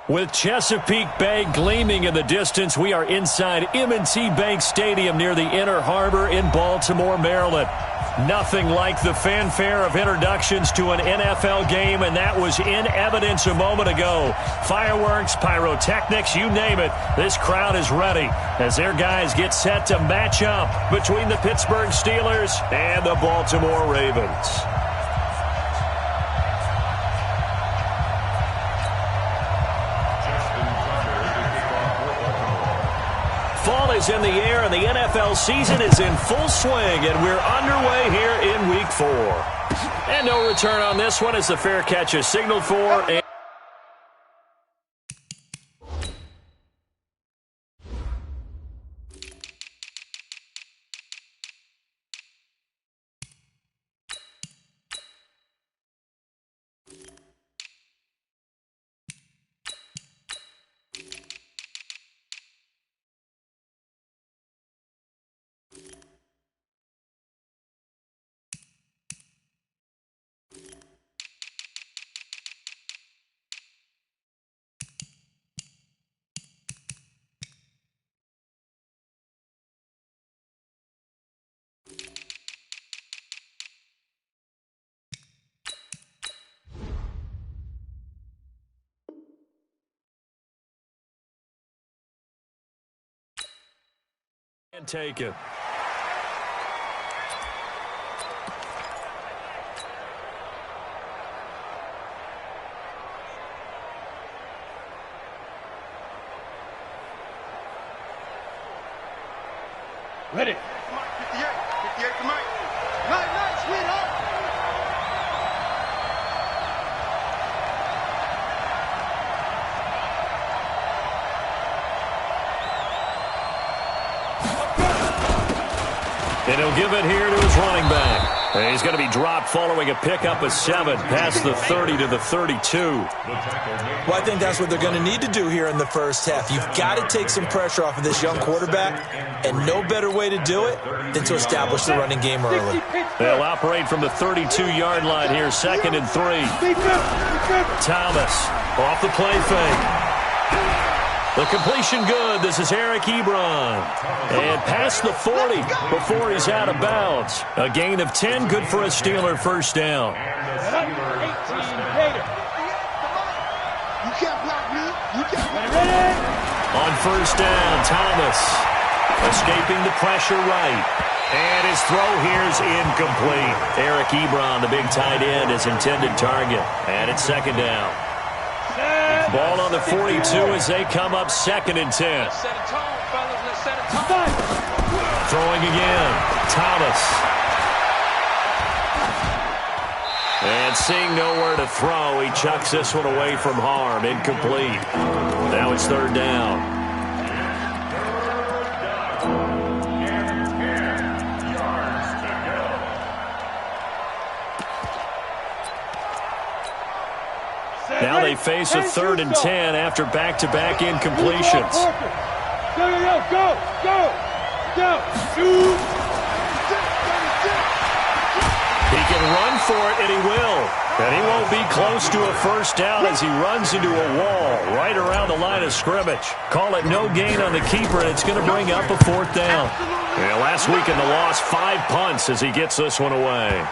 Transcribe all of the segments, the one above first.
With Chesapeake Bay gleaming in the distance, we are inside M&T Bank Stadium near the Inner Harbor in Baltimore, Maryland. Nothing like the fanfare of introductions to an NFL game, and that was in evidence a moment ago. Fireworks, pyrotechnics, you name it. This crowd is ready as their guys get set to match up between the Pittsburgh Steelers and the Baltimore Ravens. Fall is in the air, and the NFL season is in full swing, and we're underway here in Week 4. And no return on this one as the fair catch is signaled for. And take it. Ready. 58, to Mike. Nice, sweetheart. And he'll give it here to his running back. And he's going to be dropped following a pickup of 7 past the 30 to the 32. Well, I think that's what they're going to need to do here in the first half. You've got to take some pressure off of this young quarterback, and no better way to do it than to establish the running game early. They'll operate from the 32-yard line here, 2nd and 3. Thomas off the play fake. The completion good. This is Eric Ebron. And past the 40 before he's out of bounds. A gain of 10, good for a Steeler first down. On first down, Thomas escaping the pressure right. And his throw here's incomplete. Eric Ebron, the big tight end, his intended target. And it's 2nd down. Ball on the 42 as they come up 2nd and 10. Throwing again. Thomas. And seeing nowhere to throw, he chucks this one away from harm. Incomplete. Now it's 3rd down. Now they face a 3rd and 10 after back-to-back incompletions. He can run for it, and he will. And he won't be close to a first down as he runs into a wall right around the line of scrimmage. Call it no gain on the keeper, and it's going to bring up a 4th down. Yeah, last week in the loss, 5 punts as he gets this one away.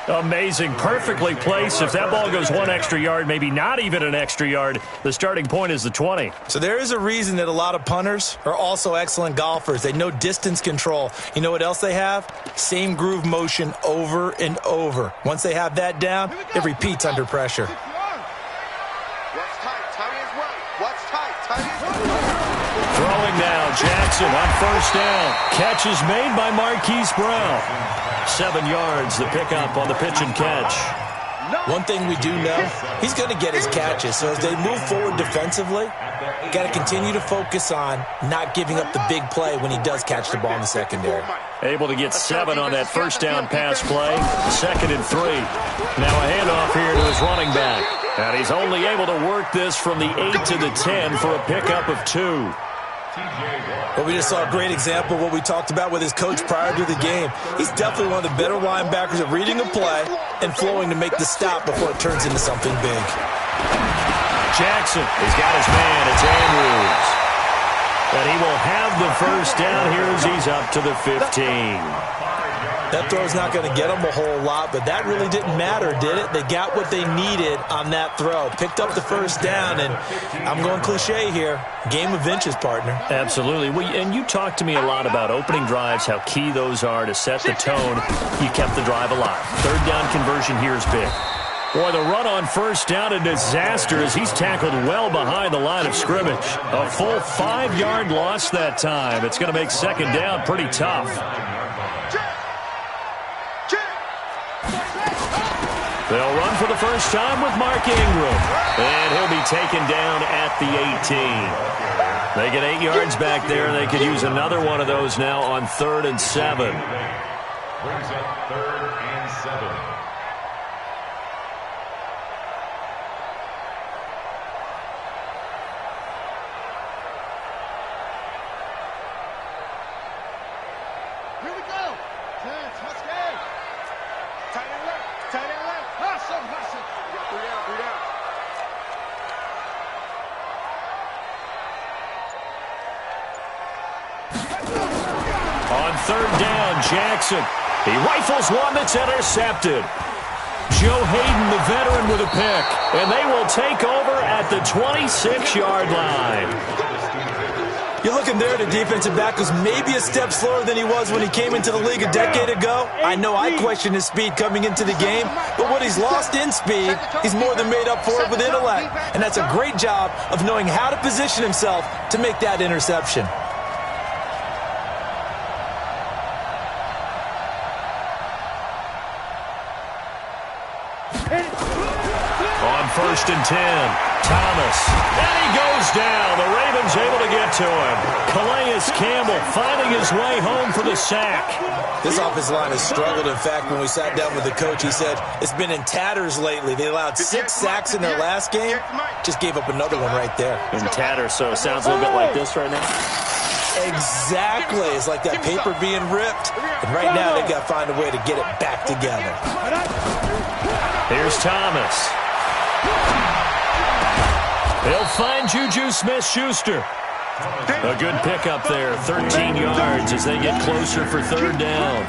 Amazing. Perfectly placed. If that ball goes 1 extra yard, maybe not even an extra yard, the starting point is the 20. So there is a reason that a lot of punters are also excellent golfers. They know distance control. You know what else they have? Same groove motion over and over. Once they have that down, it repeats under pressure. Throwing now, Jackson on first down. Catch is made by Marquise Brown. 7 yards, the pickup on the pitch and catch. One thing we do know, he's going to get his catches. So as they move forward defensively, got to continue to focus on not giving up the big play when he does catch the ball in the secondary. Able to get 7 on that first down pass play. 2nd and 3. Now a handoff here to his running back. And he's only able to work this from the 8 to the 10 for a pickup of 2. Well, we just saw a great example of what we talked about with his coach prior to the game. He's definitely one of the better linebackers at reading a play and flowing to make the stop before it turns into something big. Jackson, he's got his man. It's Andrews. And he will have the first down here as he's up to the 15. That throw's not going to get them a whole lot, but that really didn't matter, did it? They got what they needed on that throw. Picked up the first down, and I'm going cliche here. Game of inches, partner. Absolutely. Well, and you talked to me a lot about opening drives, how key those are to set the tone. You kept the drive alive. Third down conversion here is big. Boy, the run on first down, a disaster as he's tackled well behind the line of scrimmage. A full 5-yard loss that time. It's going to make second down pretty tough. They'll run for the first time with Mark Ingram. And he'll be taken down at the 18. They get 8 yards back there. They could use another one of those now on 3rd and 7. Brings up 3rd and 7. On 3rd down, Jackson. He rifles one that's intercepted. Joe Hayden, the veteran, with a pick. And they will take over at the 26-yard line. You're looking there, the defensive back was maybe a step slower than he was when he came into the league a decade ago. I know I questioned his speed coming into the game, but what he's lost in speed, he's more than made up for it with intellect. And that's a great job of knowing how to position himself to make that interception. On 1st and 10, Thomas. And he goes down. The Ravens able to get to him. Calais Campbell finding his way home for the sack. This offensive line has struggled. In fact, when we sat down with the coach, he said it's been in tatters lately. They allowed 6 sacks in their last game. Just gave up another one right there. In tatters, so it sounds a little bit like this right now. Exactly. It's like that paper being ripped. And right now, they've got to find a way to get it back together. Here's Thomas. They'll find Juju Smith-Schuster. A good pickup there, 13 yards as they get closer for 3rd down.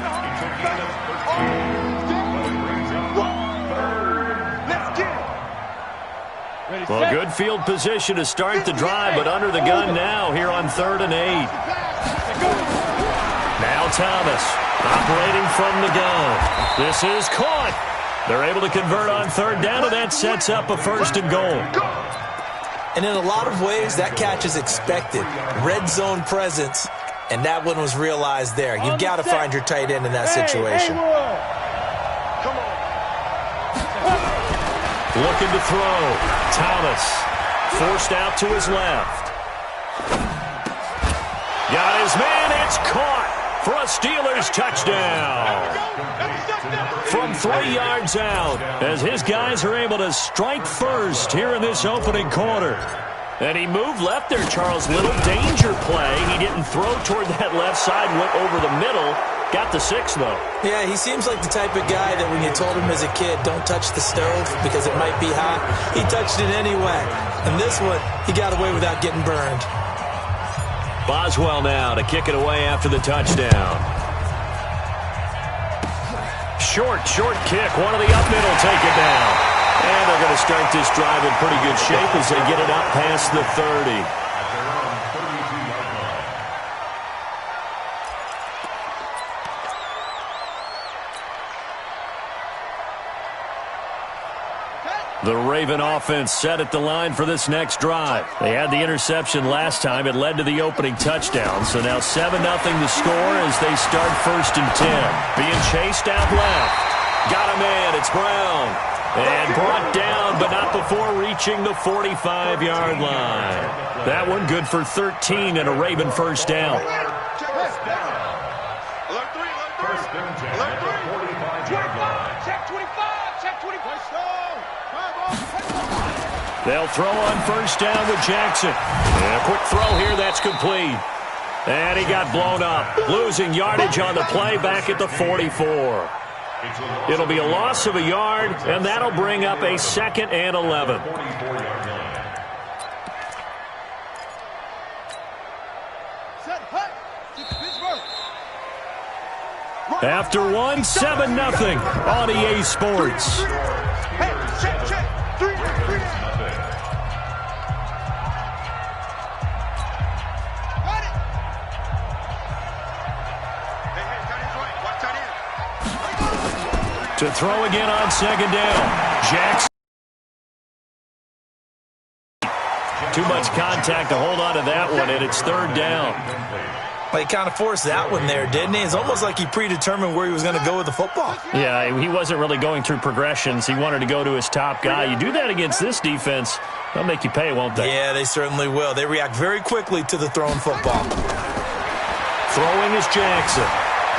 Well, good field position to start the drive, but under the gun now here on 3rd and 8. Now Thomas operating from the gun. This is caught. They're able to convert on 3rd down, and that sets up a 1st and goal. And in a lot of ways, that catch is expected. Red zone presence, and that one was realized there. You've got to find your tight end in that situation. Looking to throw. Thomas forced out to his left. Got his man. It's caught for a Steelers touchdown. From 3 yards out, as his guys are able to strike first here in this opening quarter. And he moved left there, Charles. Little danger play. He didn't throw toward that left side, went over the middle. Got the 6, though. Yeah, he seems like the type of guy that when you told him as a kid, don't touch the stove because it might be hot, he touched it anyway. And this one, he got away without getting burned. Boswell now to kick it away after the touchdown. Short kick. One of the up middle take it down. And they're going to start this drive in pretty good shape as they get it up past the 30. The Raven offense set at the line for this next drive. They had the interception last time. It led to the opening touchdown. So now 7-0 the score as they start 1st and 10. Being chased out left. Got a man. It's Brown. And brought down, but not before reaching the 45-yard line. That one good for 13 and a Raven 1st down. They'll throw on first down with Jackson. And a quick throw here, that's complete. And he got blown up, losing yardage on the play back at the 44. It'll be a loss of a yard, and that'll bring up a 2nd and 11. After one, 7-0 on EA Sports. To throw again on 2nd down. Jackson. Too much contact to hold on to that one, and it's 3rd down. Well, he kind of forced that one there, didn't he? It's almost like he predetermined where he was going to go with the football. Yeah, he wasn't really going through progressions. He wanted to go to his top guy. You do that against this defense, they'll make you pay, won't they? Yeah, they certainly will. They react very quickly to the thrown football. Throwing is Jackson.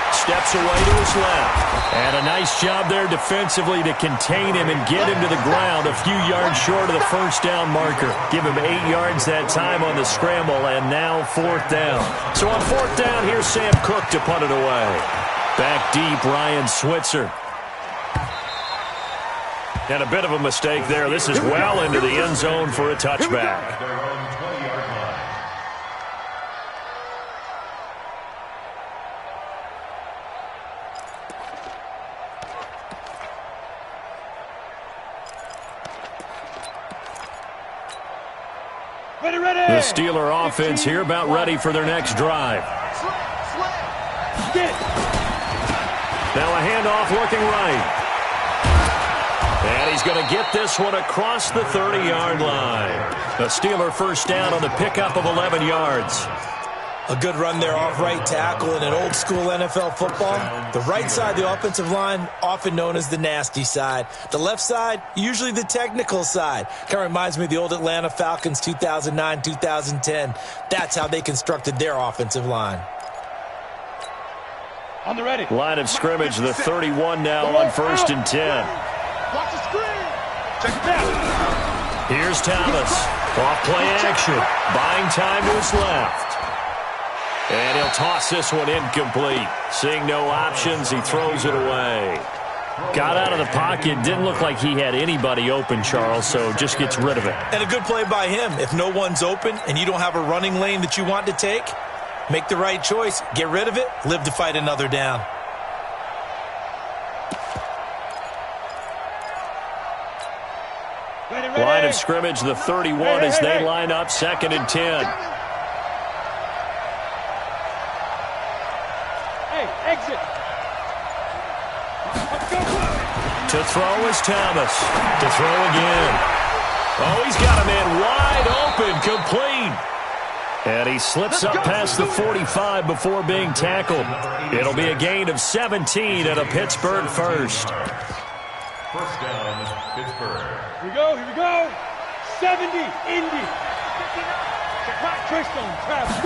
Steps away to his left. And a nice job there defensively to contain him and get him to the ground a few yards short of the first down marker. Give him 8 yards that time on the scramble, and now 4th down. So on 4th down, here's Sam Cook to punt it away. Back deep, Ryan Switzer. And a bit of a mistake there. This is well into the end zone for a touchback. The Steeler offense here about ready for their next drive. Now a handoff looking right. And he's going to get this one across the 30-yard line. A Steeler first down on the pickup of 11 yards. A good run there off right tackle in an old-school NFL football. The right side, the offensive line, often known as the nasty side. The left side, usually the technical side. Kind of reminds me of the old Atlanta Falcons 2009-2010. That's how they constructed their offensive line. On the ready. Line of scrimmage, the 31 now on 1st and 10. Watch the screen. Check it out. Here's Thomas. Off play action. Buying time to his left. And he'll toss this one incomplete. Seeing no options, he throws it away. Got out of the pocket. Didn't look like he had anybody open, Charles, so just gets rid of it. And a good play by him. If no one's open and you don't have a running lane that you want to take, make the right choice. Get rid of it. Live to fight another down. Line of scrimmage, the 31 as they line up 2nd and 10. Exit. To throw is Thomas. To throw again. Oh, he's got a man wide open, complete. And he slips up past the 45 before being tackled. It'll be a gain of 17 and a Pittsburgh first. First down, Pittsburgh. Here we go. 70, Indy. Twist on, Travis.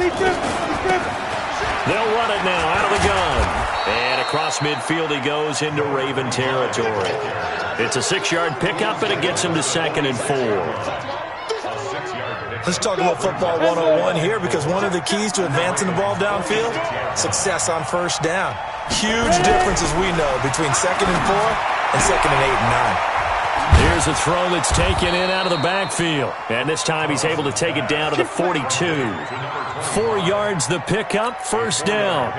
They'll run it now out of the gun. And across midfield he goes into Raven territory. It's a 6-yard pickup, and it gets him to 2nd and 4. Let's talk about football 101 here, because one of the keys to advancing the ball downfield, success on first down. Huge differences we know between 2nd and 4 and 2nd and 8 and 9. Here's a throw that's taken in out of the backfield. And this time he's able to take it down to the 42. 4 yards the pickup, first down.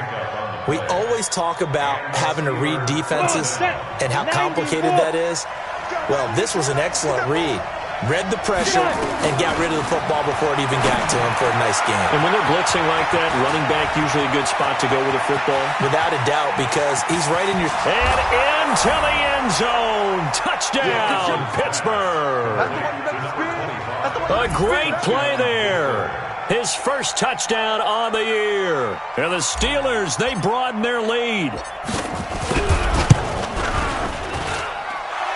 We always talk about having to read defenses and how complicated that is. Well, this was an excellent read. Read the pressure and got rid of the football before it even got to him for a nice game. And when they're blitzing like that, running back usually a good spot to go with a football? Without a doubt, because he's right in your... And into the end zone. Touchdown, Pittsburgh. A great play there. His first touchdown on the year. And the Steelers, they broaden their lead.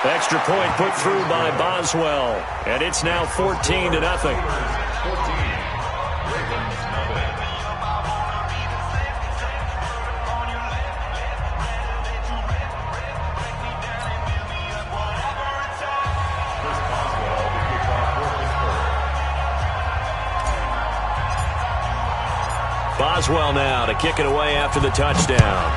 Extra point put through by Boswell. And it's now 14-0. Boswell now to kick it away after the touchdown.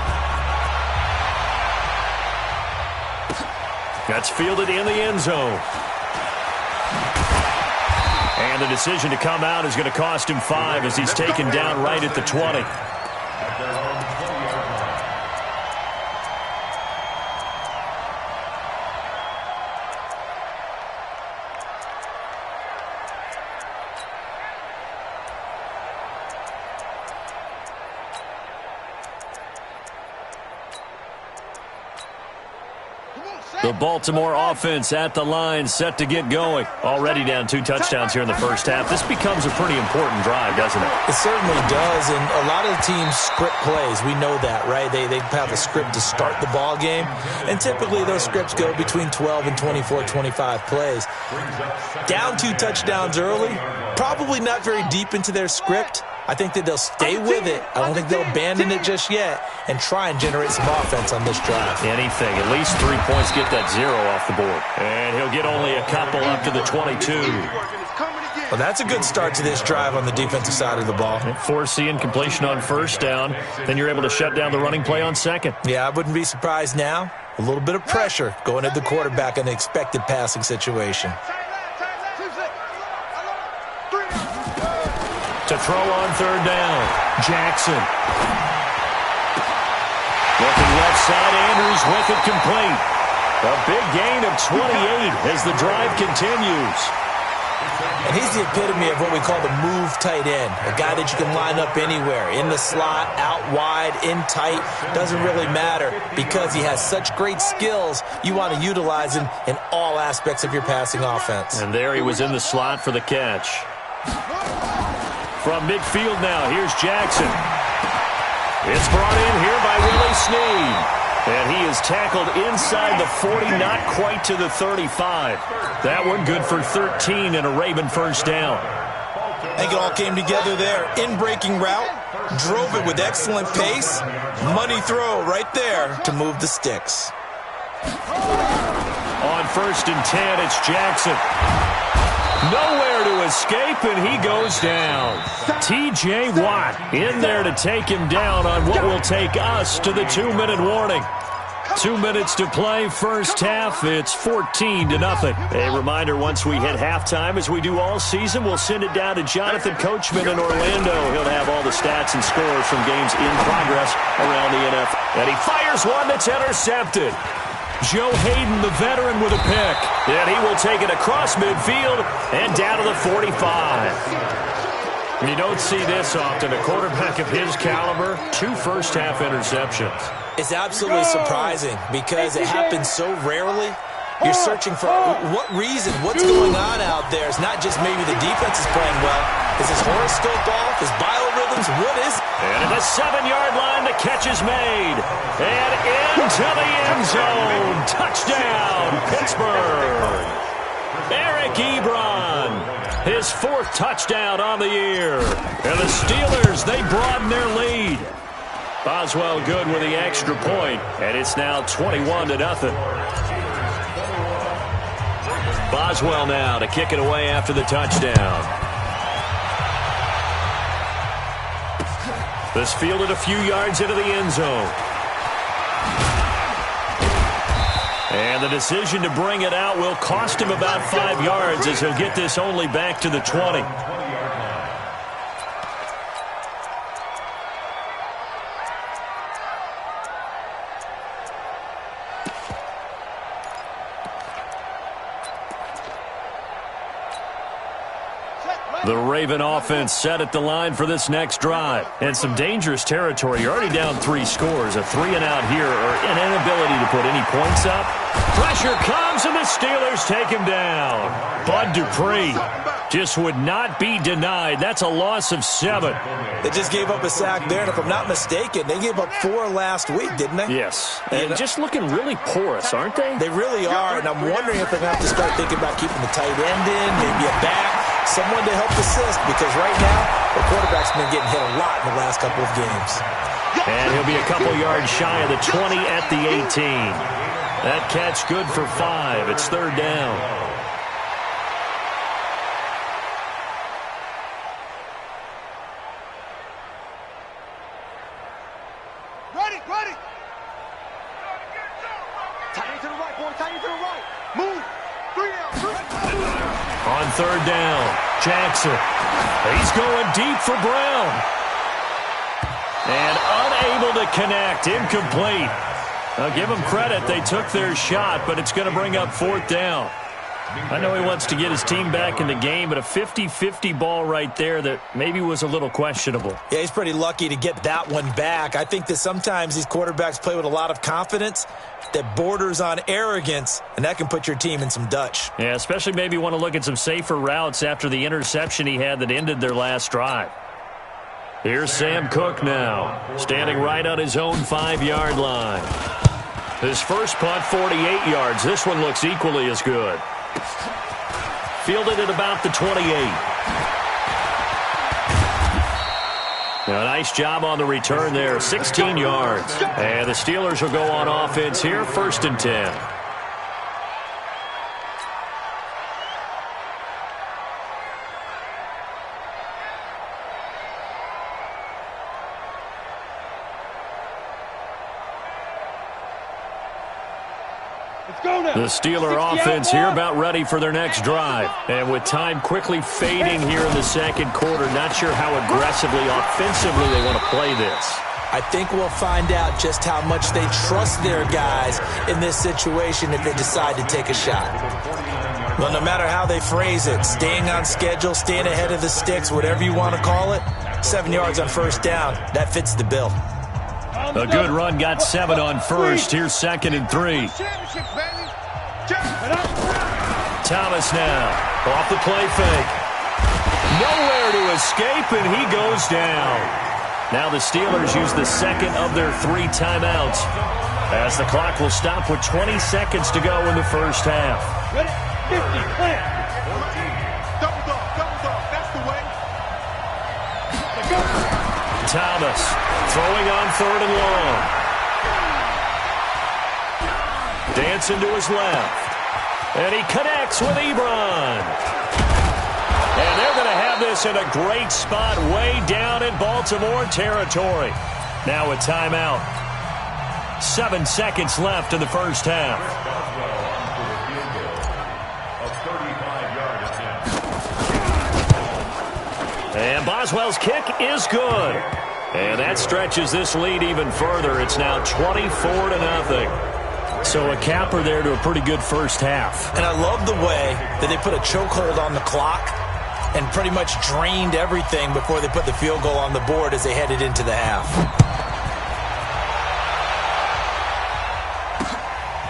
That's fielded in the end zone. And the decision to come out is going to cost him 5 as he's taken down right at the 20. The Baltimore offense at the line, set to get going. Already down 2 touchdowns here in the first half. This becomes a pretty important drive, doesn't it? It certainly does, and a lot of the teams script plays. We know that, right? They have a script to start the ball game, and typically those scripts go between 12 and 24, 25 plays. Down 2 touchdowns early, probably not very deep into their script. I think that they'll stay with it. I don't think they'll abandon it just yet and try and generate some offense on this drive. Anything. At least 3 points, get that 0 off the board. And he'll get only a couple up to the 22. Well, that's a good start to this drive on the defensive side of the ball. Force the incompletion on first down. Then you're able to shut down the running play on second. Yeah, I wouldn't be surprised now. A little bit of pressure going at the quarterback in an expected passing situation. To throw on third down, Jackson. Looking left side, Andrews with it complete. A big gain of 28 as the drive continues. And he's the epitome of what we call the move tight end, a guy that you can line up anywhere, in the slot, out wide, in tight, doesn't really matter because he has such great skills. You want to utilize him in all aspects of your passing offense. And there he was in the slot for the catch. From midfield now, here's Jackson. It's brought in here by Willie Snead. And he is tackled inside the 40, not quite to the 35. That one good for 13 and a Raven first down. I think it all came together there. In-breaking route, drove it with excellent pace. Money throw right there to move the sticks. On 1st and 10, it's Jackson. Nowhere to escape, and he goes down. T.J. Watt in there to take him down on what will take us to the 2-minute warning. 2 minutes to play, first half. It's 14-0. A reminder, once we hit halftime, as we do all season, we'll send it down to Jonathan Coachman in Orlando. He'll have all the stats and scores from games in progress around the NFL. And he fires one that's intercepted. Joe Hayden, the veteran, with a pick. And he will take it across midfield and down to the 45. You don't see this often. A quarterback of his caliber, 2 first-half interceptions. It's absolutely surprising because it happens so rarely. You're searching for what reason, what's going on out there. It's not just maybe the defense is playing well. Is his horoscope off? His biorhythms? What is it? And at the 7-yard line, the catch is made. And into the end zone. Touchdown, Pittsburgh. Eric Ebron, his 4th touchdown on the year. And the Steelers, they broaden their lead. Boswell good with the extra point, and it's now 21-0. Boswell now to kick it away after the touchdown. This fielded a few yards into the end zone. And the decision to bring it out will cost him about 5 yards as he'll get this only back to the 20. The Raven offense set at the line for this next drive. And some dangerous territory. You're already down 3 scores. A 3-and-out here or an inability to put any points up. Pressure comes and the Steelers take him down. Bud Dupree just would not be denied. That's a loss of 7. They just gave up a sack there, and if I'm not mistaken, they gave up 4 last week, didn't they? Yes. And just looking really porous, aren't they? They really are, and I'm wondering if they're going to have to start thinking about keeping the tight end in, maybe a back, someone to help assist, because right now, the quarterback's been getting hit a lot in the last couple of games. And he'll be a couple yards shy of the 20 at the 18. That catch good for 5. It's 3rd down. Ready, ready. Tight to the right, boy. Tight to the right. Move. 3 out. On third down, Jackson. He's going deep for Brown. And unable to connect. Incomplete. I'll give him credit. They took their shot, but it's going to bring up fourth down. I know he wants to get his team back in the game, but a 50-50 ball right there that maybe was a little questionable. Yeah, he's pretty lucky to get that one back. I think that sometimes these quarterbacks play with a lot of confidence that borders on arrogance, and that can put your team in some Dutch. Yeah, especially maybe want to look at some safer routes after the interception he had that ended their last drive. Here's Sam Cook now, standing right on his own 5-yard line. His first punt, 48 yards. This one looks equally as good. Fielded at about the 28. Now, nice job on the return there, 16 yards. And the Steelers will go on offense here, 1st and 10. The Steeler offense here about ready for their next drive. And with time quickly fading here in the second quarter, not sure how aggressively, offensively they want to play this. I think we'll find out just how much they trust their guys in this situation if they decide to take a shot. Well, no matter how they phrase it, staying on schedule, staying ahead of the sticks, whatever you want to call it, 7 yards on first down, that fits the bill. A good run got 7 on first. Here's 2nd and 3. Thomas now off the play fake. Nowhere to escape, and he goes down. Now the Steelers use the second of their 3 timeouts as the clock will stop with 20 seconds to go in the first half. Ready? 50, plant. Double dog, that's the way. Thomas throwing on 3rd and long. Dancing to his left. And he connects with Ebron. And they're going to have this in a great spot way down in Baltimore territory. Now a timeout. 7 seconds left in the first half. And Boswell's kick is good. And that stretches this lead even further. It's now 24-0. So a capper there to a pretty good first half. And I love the way that they put a chokehold on the clock and pretty much drained everything before they put the field goal on the board as they headed into the half.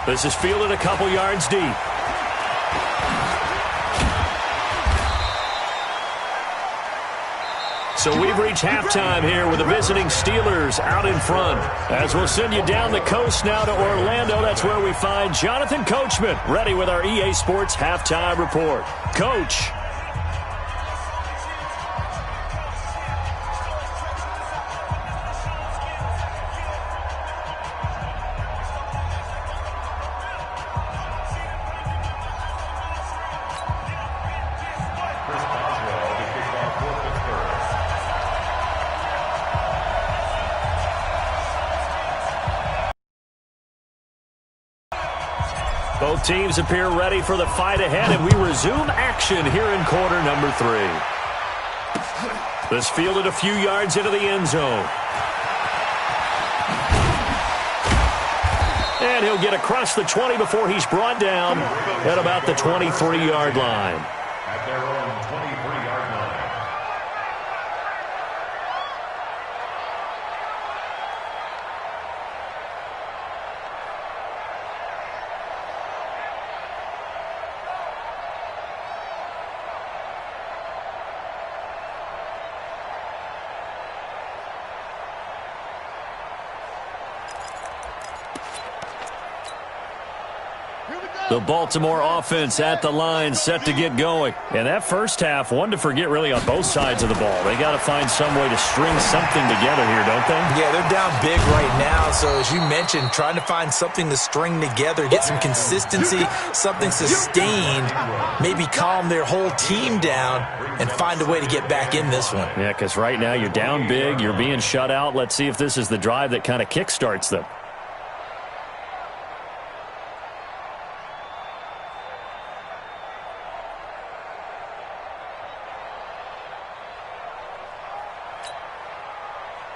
This is fielded a couple yards deep. So we've reached halftime here with the visiting Steelers out in front. As we'll send you down the coast now to Orlando, that's where we find Jonathan Coachman, ready with our EA Sports Halftime Report. Coach. Both teams appear ready for the fight ahead, and we resume action here in quarter number 3. This fielded a few yards into the end zone. And he'll get across the 20 before he's brought down at about the 23-yard line. At their own 23-yard line. The Baltimore offense at the line, set to get going. And that first half, one to forget really on both sides of the ball. They got to find some way to string something together here, don't they? Yeah, they're down big right now. So as you mentioned, trying to find something to string together, get some consistency, something sustained, maybe calm their whole team down and find a way to get back in this one. Yeah, because right now you're down big, you're being shut out. Let's see if this is the drive that kind of kickstarts them.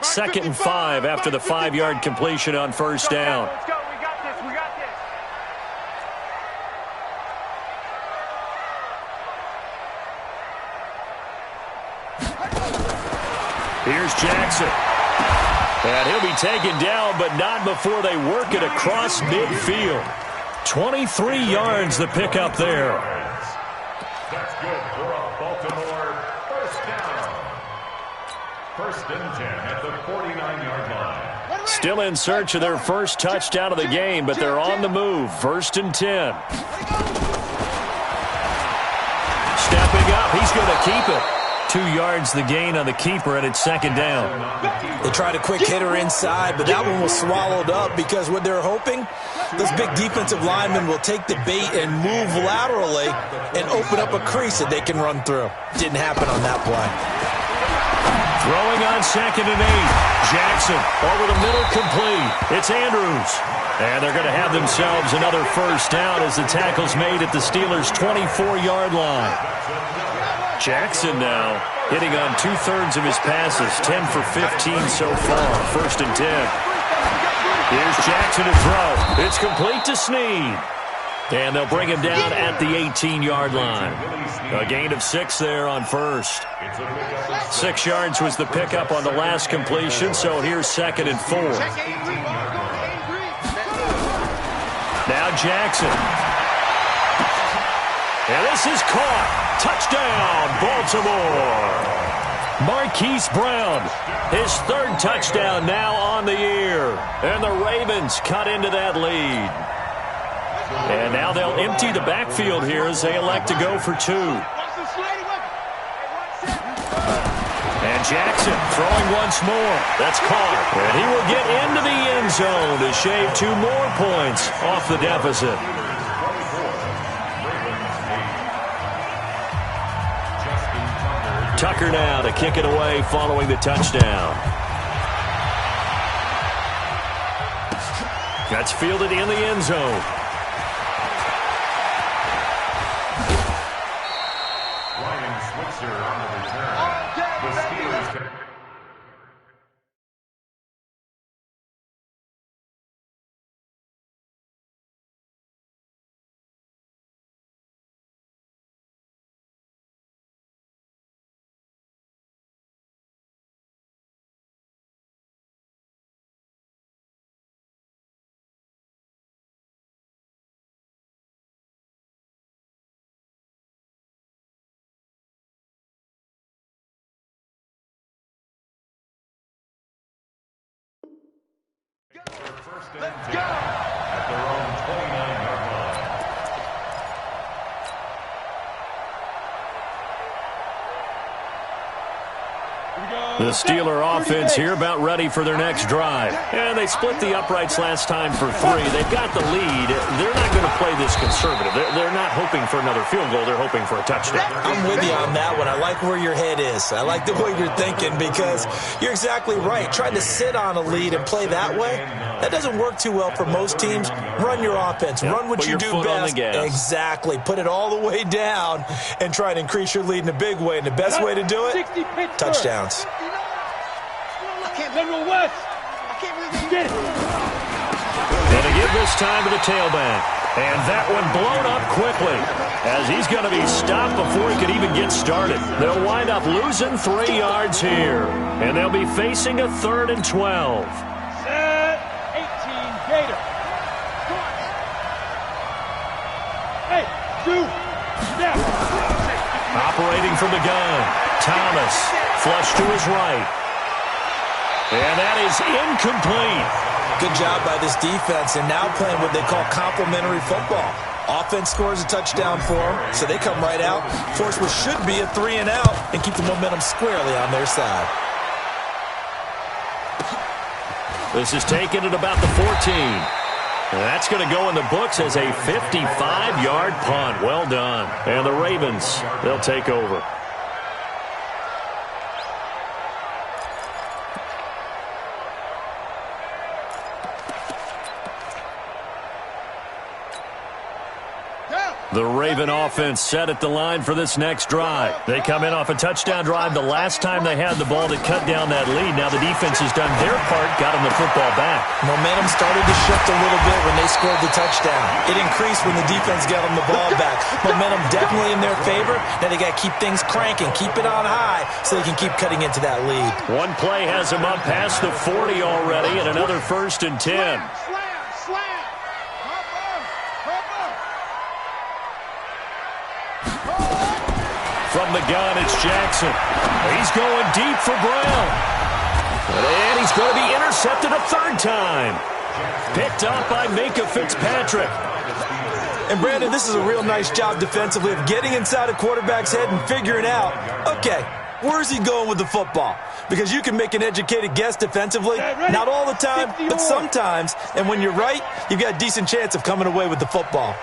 Second and 5 after the 5-yard completion on first down. Let's go. We got this. We got this. Here's Jackson. And he'll be taken down, but not before they work it across midfield. 23 yards the pickup there. That's good for a Baltimore first down. First and 10 at the 49-yard line. Still in search of their first touchdown of the game, but they're on the move. First and 10. Stepping up, he's going to keep it. 2 yards the gain on the keeper, and it's second down. They tried a quick hitter inside, but that one was swallowed up because what they're hoping, those big defensive linemen will take the bait and move laterally and open up a crease that they can run through. Didn't happen on that play. Throwing on second and 8. Jackson over the middle, complete. It's Andrews. And they're going to have themselves another first down as the tackle's made at the Steelers' 24-yard line. Jackson now hitting on 2/3 of his passes, 10 for 15 so far. First and 10. Here's Jackson to throw. It's complete to Snead. And they'll bring him down at the 18-yard line. A gain of 6 there on first. 6 yards was the pickup on the last completion, so here's second and 4. Now Jackson. And this is caught. Touchdown, Baltimore. Marquise Brown, his 3rd touchdown now on the year. And the Ravens cut into that lead. And now they'll empty the backfield here as they elect to go for 2. And Jackson throwing once more. That's caught. And he will get into the end zone to shave 2 more points off the deficit. Tucker now to kick it away following the touchdown. That's fielded in the end zone. Ryan Switzer on the return. The Steelers. Let's go! At their own 29-yard line. The Steeler offense here about ready for their next drive. And they split the uprights last time for 3. They've got the lead. They're not going to play this conservative. They're not hoping for another field goal. They're hoping for a touchdown. I'm with you on that one. I like where your head is. I like the way you're thinking because you're exactly right. Trying to sit on a lead and play that way, that doesn't work too well for most teams. Run your offense. Yep. Run what Put you your do foot on the best. gas. Exactly. Put it all the way down and try to increase your lead in a big way. And the best way to do it, touchdowns. General West. I can't believe they did it. And to give this time to the tailback. And that one blown up quickly as he's going to be stopped before he could even get started. They'll wind up losing 3 yards here. And they'll be facing a 3rd and 12. Set 18 Gator. Hey, shoot. Snap. Operating from the gun. Thomas. Flush to his right. And that is incomplete. Good job by this defense, and now playing what they call complementary football. Offense scores a touchdown for them, so they come right out, force what should be a 3 and out, and keep the momentum squarely on their side. This is taken at about the 14. And that's going to go in the books as a 55-yard punt. Well done. And the Ravens, they'll take over. The Raven offense set at the line for this next drive. They come in off a touchdown drive the last time they had the ball that cut down that lead. Now the defense has done their part, got them the football back. Momentum started to shift a little bit when they scored the touchdown. It increased when the defense got them the ball back. Momentum definitely in their favor. Now they got to keep things cranking, keep it on high so they can keep cutting into that lead. One play has them up past the 40 already, and another 1st and 10. From the gun, it's Jackson. He's going deep for Brown. And he's going to be intercepted a 3rd time. Picked up by Minka Fitzpatrick. And, Brandon, this is a real nice job defensively of getting inside a quarterback's head and figuring out, okay, where's he going with the football? Because you can make an educated guess defensively, not all the time, but sometimes. And when you're right, you've got a decent chance of coming away with the football.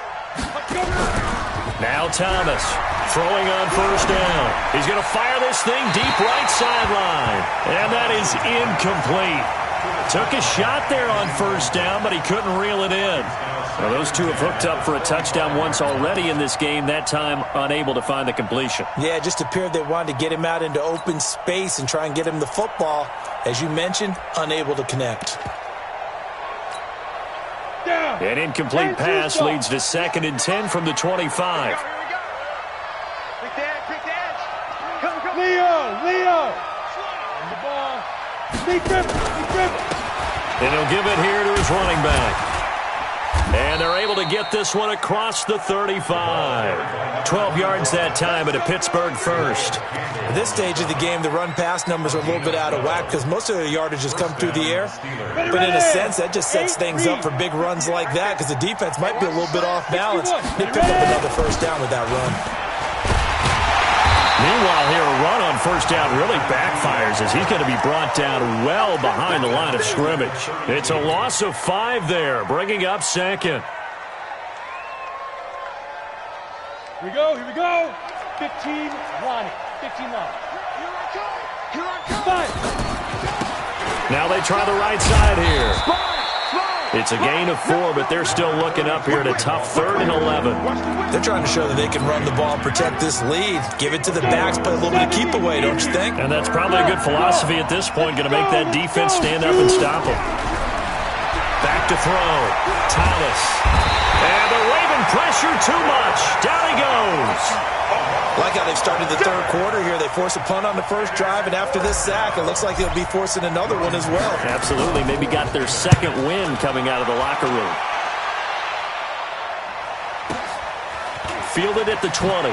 Now Thomas throwing on 1st down. He's going to fire this thing deep right sideline. And that is incomplete. Took a shot there on 1st down, but he couldn't reel it in. Well, those two have hooked up for a touchdown once already in this game, that time unable to find the completion. Yeah, it just appeared they wanted to get him out into open space and try and get him the football. As you mentioned, unable to connect. An incomplete pass leads to 2nd and 10 from the 25. Leo! On the ball. Sneak grip. And he'll give it here to his running back. And they're able to get this one across the 35. 12 yards that time at a Pittsburgh 1st. At this stage of the game, the run-pass numbers are a little bit out of whack because most of the yardage has come through the air. But in a sense, that just sets things up for big runs like that because the defense might be a little bit off balance. They pick up another 1st down with that run. Meanwhile, here, a run on 1st down really backfires as he's going to be brought down well behind the line of scrimmage. It's a loss of 5 there, bringing up 2nd. Here we go. 15, Lonnie. 15 Lonnie. Here I come. Now they try the right side here. It's a gain of 4, but they're still looking up here at a tough 3rd and 11. They're trying to show that they can run the ball and protect this lead. Give it to the backs, play a little bit of keep away, don't you think? And that's probably a good philosophy at this point, going to make that defense stand up and stop them. Back to throw. Thomas. And the Raven pressure too much. Down he goes. Like how they've started the 3rd quarter here. They force a punt on the 1st drive, and after this sack, it looks like they'll be forcing another one as well. Absolutely. Maybe got their 2nd win coming out of the locker room. Fielded at the 20.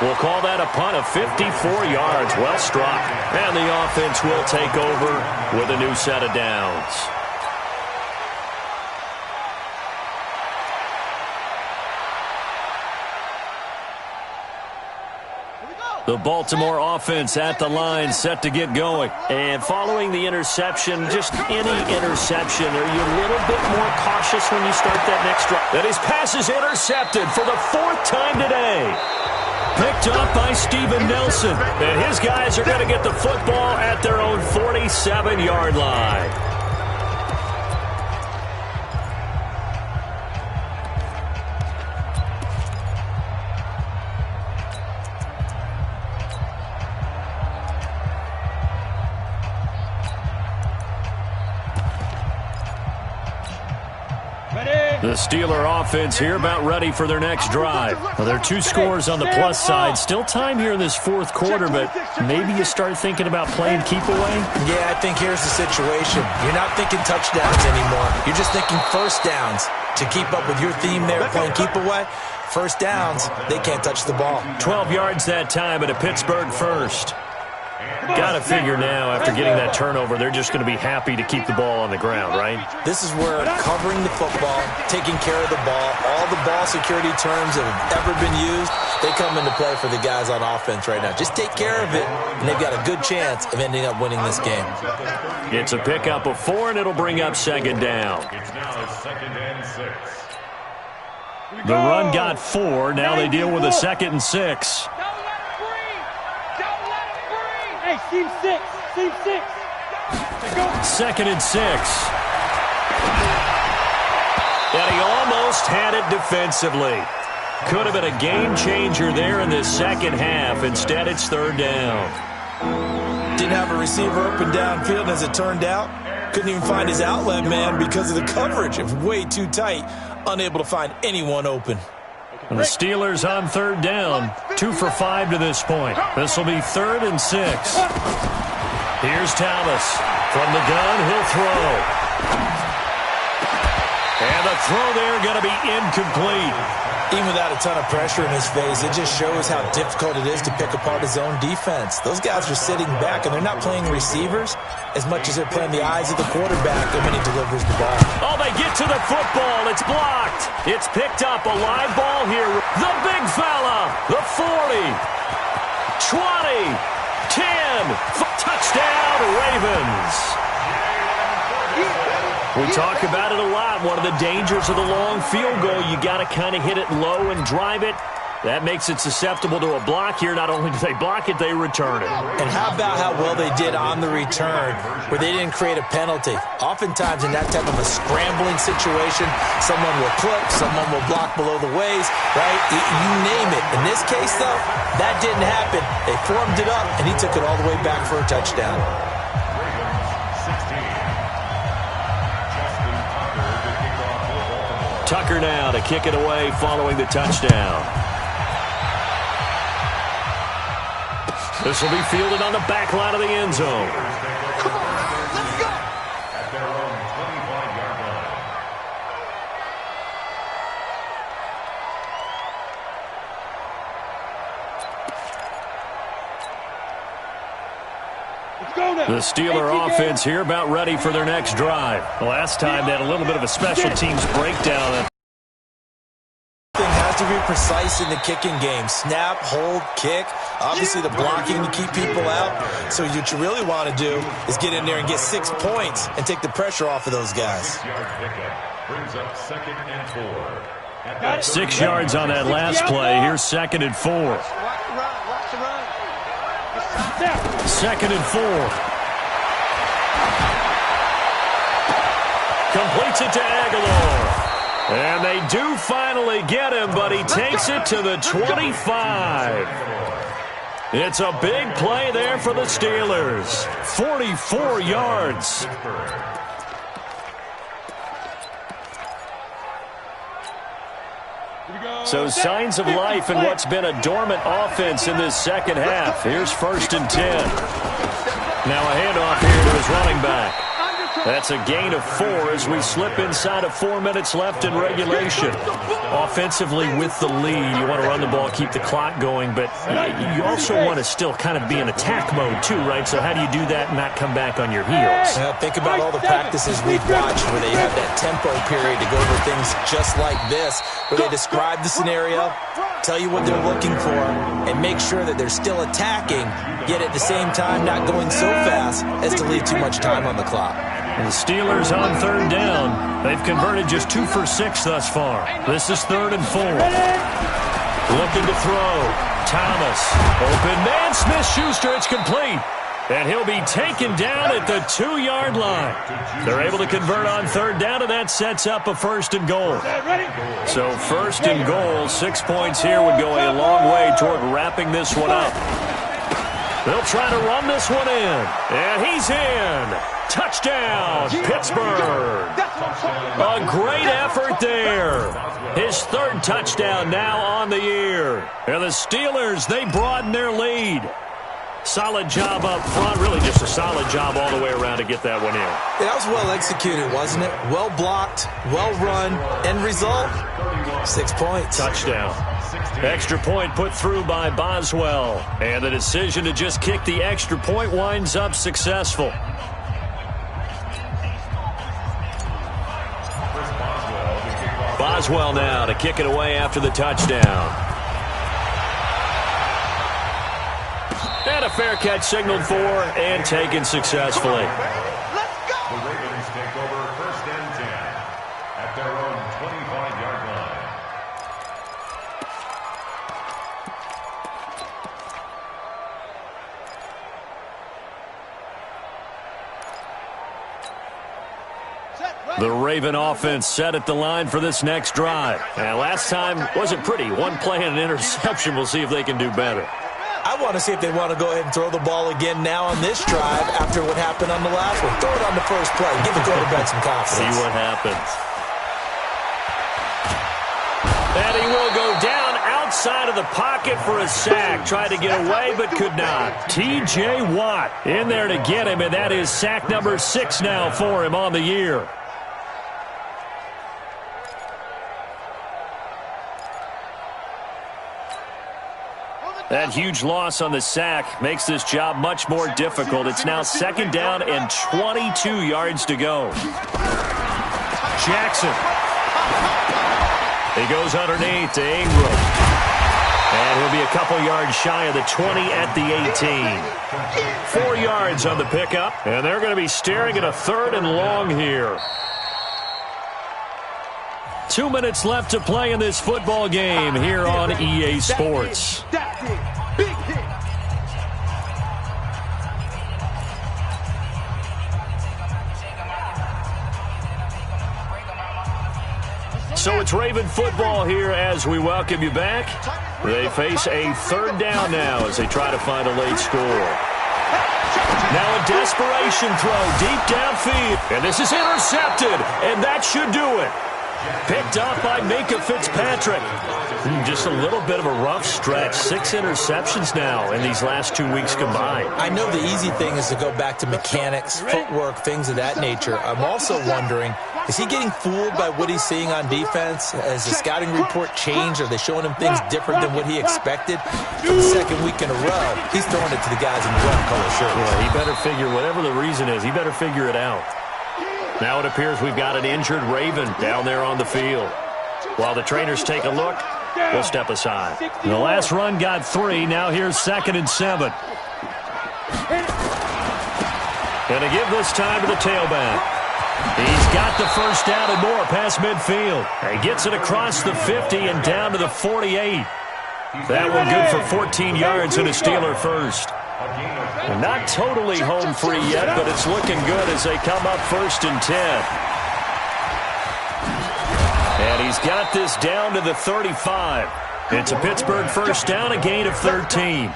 We'll call that a punt of 54 yards. Well struck. And the offense will take over with a new set of downs. The Baltimore offense at the line, set to get going. And following the interception, just any interception, are you a little bit more cautious when you start that next drive? That his pass is intercepted for the 4th time today. Picked up by Steven Nelson. And his guys are going to get the football at their own 47-yard line. The Steeler offense here about ready for their next drive. Well, there are 2 scores on the plus side. Still time here in this 4th quarter, but maybe you start thinking about playing keep away? Yeah, I think here's the situation. You're not thinking touchdowns anymore. You're just thinking 1st downs. To keep up with your theme there, playing keep away, 1st downs, they can't touch the ball. 12 yards that time at a Pittsburgh 1st. Got to figure now, after getting that turnover, they're just going to be happy to keep the ball on the ground, right? This is where covering the football, taking care of the ball, all the ball security terms that have ever been used, they come into play for the guys on offense right now. Just take care of it, and they've got a good chance of ending up winning this game. It's a pickup of 4, and it'll bring up second down. It's now second and 6. The run got 4. Now they deal with a 2nd and 6. Hey, team 6. Team 6. 2nd and 6. And he almost had it defensively. Could have been a game changer there in this second half. Instead, it's 3rd down. Didn't have a receiver open downfield, and as it turned out, couldn't even find his outlet man because of the coverage. It was way too tight, unable to find anyone open. And the Steelers on 3rd down, 2 for 5 to this point. This will be 3rd and 6. Here's Thomas. From the gun, he'll throw. And the throw there going to be incomplete. Even without a ton of pressure in his face, it just shows how difficult it is to pick apart his own defense. Those guys are sitting back, and they're not playing receivers as much as they're playing the eyes of the quarterback when he delivers the ball. Oh, they get to the football. It's blocked. It's picked up. A live ball here. The big fella. The 40. 20. 10. Touchdown, Ravens. We talk about it a lot. One of the dangers of the long field goal, you got to kind of hit it low and drive it. That makes it susceptible to a block here. Not only do they block it, they return it. And how about how well they did on the return, where they didn't create a penalty? Oftentimes in that type of a scrambling situation, someone will clip, someone will block below the waist, right? You name it. In this case, though, that didn't happen. They formed it up, and he took it all the way back for a touchdown. Tucker now to kick it away following the touchdown. This will be fielded on the back line of the end zone. Come on, let's go. At their own 25-yard line. Let's go now. The Steeler offense here about ready for their next drive. Last time they had a little bit of a special teams breakdown. To be precise in the kicking game. Snap, hold, kick. Obviously the blocking to keep people out. So what you really want to do is get in there and get 6 points and take the pressure off of those guys. 6-yard pickup brings up 2nd and 4. 6 yards on that last play. Here's 2nd and 4. Watch the run. 2nd and 4. Completes it to Aguilar. And they do finally get him, but he takes it to the 25. It's a big play there for the Steelers. 44 yards. So signs of life in what's been a dormant offense in this second half. Here's 1st and 10. Now a handoff here to his running back. That's a gain of 4 as we slip inside of 4 minutes left in regulation. Offensively with the lead, you want to run the ball, keep the clock going, but you also want to still kind of be in attack mode too, right? So how do you do that and not come back on your heels? Think about all the practices we've watched where they have that tempo period to go over things just like this, where they describe the scenario, tell you what they're looking for, and make sure that they're still attacking, yet at the same time not going so fast as to leave too much time on the clock. And the Steelers on 3rd down. They've converted just 2 for 6 thus far. This is 3rd and 4. Looking to throw. Thomas. Open man. Smith-Schuster. It's complete. And he'll be taken down at the 2-yard line. They're able to convert on 3rd down, and that sets up a 1st and goal. So 1st and goal, 6 points here would go a long way toward wrapping this one up. They'll try to run this one in. And he's in. Touchdown, Pittsburgh. A great effort there. His 3rd touchdown now on the year. And the Steelers, they broaden their lead. Solid job up front. Really just a solid job all the way around to get that one in. Yeah, that was well executed, wasn't it? Well blocked, well run. End result, 6 points. Touchdown. Extra point put through by Boswell. And the decision to just kick the extra point winds up successful. Boswell now to kick it away after the touchdown. And a fair catch signaled for and taken successfully. The Ravens take over 1st and 10 at their own 25-yard line. The Raven offense set at the line for this next drive. And last time wasn't pretty. One play and an interception. We'll see if they can do better. I want to see if they want to go ahead and throw the ball again now on this drive after what happened on the last one. Throw it on the first play. Give the quarterback some confidence. See what happens. And he will go down outside of the pocket for a sack. Tried to get away but could not. T.J. Watt in there to get him, and that is sack number 6 now for him on the year. That huge loss on the sack makes this job much more difficult. It's now 2nd down and 22 yards to go. Jackson. He goes underneath to Ingram. And he'll be a couple yards shy of the 20 at the 18. 4 yards on the pickup. And they're going to be staring at a 3rd and long here. 2 minutes left to play in this football game here on EA Sports. So it's Raven football here as we welcome you back. They face a 3rd down now as they try to find a late score. Now a desperation throw deep downfield. And this is intercepted, and that should do it. Picked up by Minka Fitzpatrick. Just a little bit of a rough stretch. 6 interceptions now in these last 2 weeks combined. I know the easy thing is to go back to mechanics, footwork, things of that nature. I'm also wondering, is he getting fooled by what he's seeing on defense? Has the scouting report changed? Are they showing him things different than what he expected? For the 2nd week in a row, he's throwing it to the guys in the red color shirts. Yeah, he better figure, whatever the reason is, he better figure it out. Now it appears we've got an injured Raven down there on the field. While the trainers take a look, we'll step aside. The last run got 3. Now here's 2nd and 7. Going to give this time to the tailback. He's got the 1st down and more past midfield. He gets it across the 50 and down to the 48. That one good for 14 yards and a Steeler first. Not totally home free yet, but it's looking good as they come up 1st and 10. And he's got this down to the 35. It's a Pittsburgh 1st down, a gain of 13.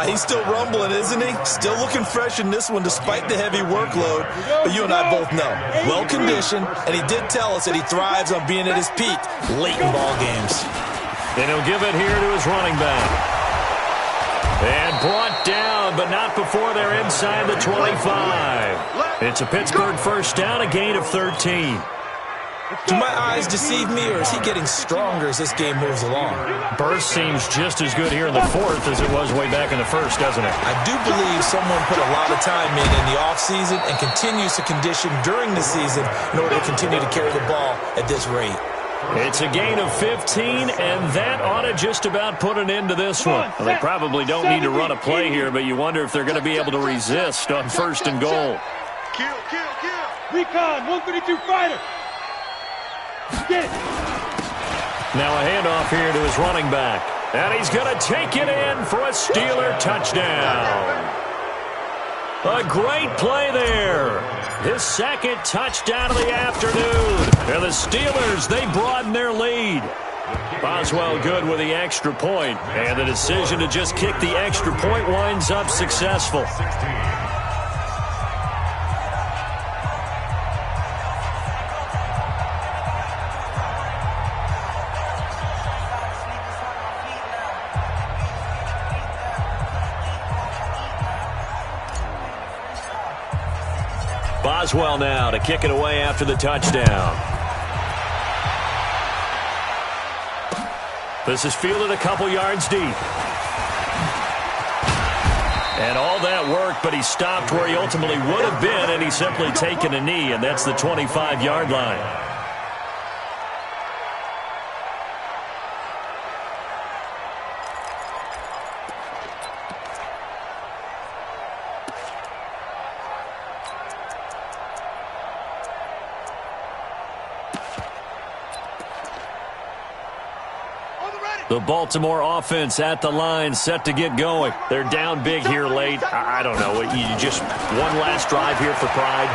He's still rumbling, isn't he? Still looking fresh in this one despite the heavy workload. But you and I both know, well-conditioned, and he did tell us that he thrives on being at his peak late in ball games. And he'll give it here to his running back. And brought down, but not before they're inside the 25. It's a Pittsburgh 1st down, a gain of 13. Do my eyes deceive me, or is he getting stronger as this game moves along? Burst seems just as good here in the 4th as it was way back in the 1st, doesn't it? I do believe someone put a lot of time in the offseason and continues to condition during the season in order to continue to carry the ball at this rate. It's a gain of 15, and that ought to just about put an end to this one. Well, they probably don't need to run a play here, but you wonder if they're going to be able to resist on 1st and goal. Kill. Recon, 132 fighter. Get it. Now a handoff here to his running back. And he's going to take it in for a Steeler touchdown. A great play there. His 2nd touchdown of the afternoon. And the Steelers, they broaden their lead. Boswell good with the extra point. And the decision to just kick the extra point winds up successful. Boswell now to kick it away after the touchdown. This is fielded a couple yards deep. And all that worked, but he stopped where he ultimately would have been, and he's simply taken a knee, and that's the 25-yard line. The Baltimore offense at the line, set to get going. They're down big here late. I don't know. You just one last drive here for pride.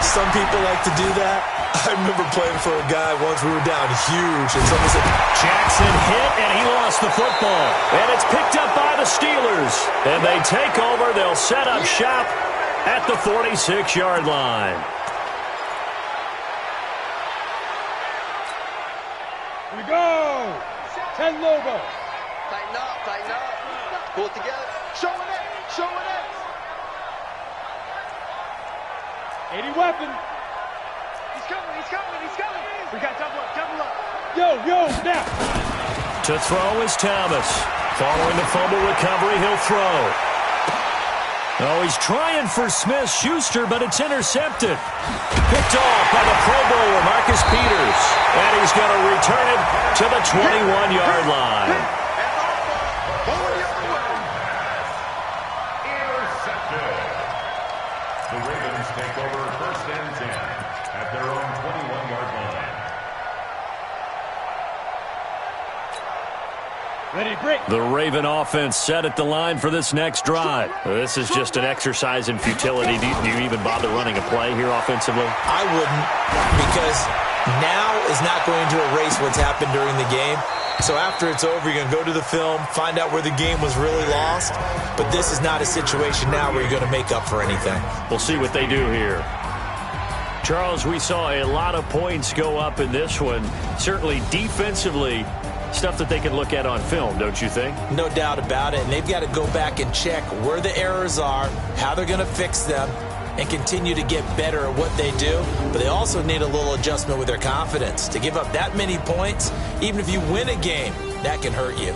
Some people like to do that. I remember playing for a guy once. We were down huge, and someone said, Jackson hit, and he lost the football. And it's picked up by the Steelers. And they take over. They'll set up shop at the 46-yard line. Here we go. 10 Lobo. Tighten up. Pull it together. Show it. 80 weapon. He's coming. We got double up. Yo, snap. To throw is Thomas. Following the fumble recovery, he'll throw. Oh, he's trying for Smith-Schuster, but it's intercepted. Picked off by the Pro Bowler, Marcus Peters. And he's going to return it to the 21-yard line. Intercepted. The Ravens take over 1st and 10 at their own 21-yard line. Ready, break. The Raven offense set at the line for this next drive. This is just an exercise in futility. Do you even bother running a play here offensively? I wouldn't, because now is not going to erase what's happened during the game. So after it's over, you're going to go to the film, find out where the game was really lost. But this is not a situation now where you're going to make up for anything. We'll see what they do here. Charles, we saw a lot of points go up in this one. Certainly defensively, stuff that they can look at on film, don't you think? No doubt about it. And they've got to go back and check where the errors are, how they're going to fix them, and continue to get better at what they do. But they also need a little adjustment with their confidence. To give up that many points, even if you win a game, that can hurt you.